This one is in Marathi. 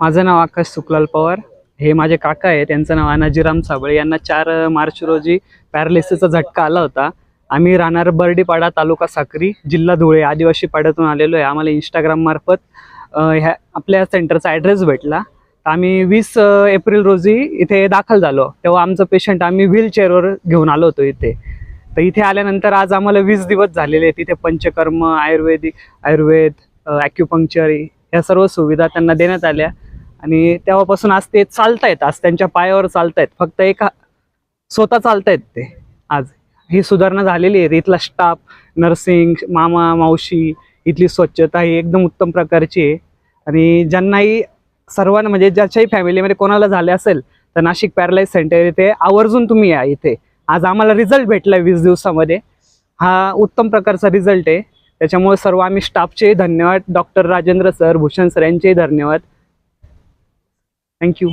माझं नाव आकाश सुखलाल पवार. हे माझे काका आहे, त्यांचं नाव अनाजीराम साबळे. यांना 4 मार्च रोजी पॅरालिसिसचा झटका आला होता. आम्ही राहणार बर्डीपाडा, तालुका साक्री, जिल्हा धुळे, आदिवासी पाड्यातून आलेलो आहे. आम्हाला इंस्टाग्राम मार्फत ह्या आपल्या सेंटरचा ॲड्रेस भेटला. आम्ही 20 एप्रिल रोजी इथे दाखल झालो. तेव्हा आमचं पेशंट आम्ही व्हीलचेअरवर घेऊन आलो होतो इथे. तर इथे आल्यानंतर आज आम्हाला 20 दिवस झालेले आहेत. इथे पंचकर्म, आयुर्वेद, ॲक्युपंक्चर ह्या सर्व सुविधा त्यांना देण्यात आल्या आणि तेव्हापासून आज ते चालतायत. आज त्यांच्या पायावर चालतायत. फक्त स्वतः चालतायत ते. आज ही सुधारणा झालेली आहे. इथला स्टाफ, नर्सिंग, मामा मावशी, इथली स्वच्छता ही एकदम उत्तम प्रकारची आहे. आणि ज्यांनाही सर्वांना म्हणजे ज्याच्याही फॅमिलीमध्ये कोणाला झाले असेल तर नाशिक पॅरालाइज सेंटर इथे आवर्जून तुम्ही या. इथे आज आम्हाला रिझल्ट भेटला 20 दिवसामध्ये. हा उत्तम प्रकारचा रिझल्ट आहे. त्याच्यामुळे सर्व आम्ही स्टाफचे धन्यवाद, doctor Rajendra sir, Bhushan sir यांचेही धन्यवाद. थँक्यू.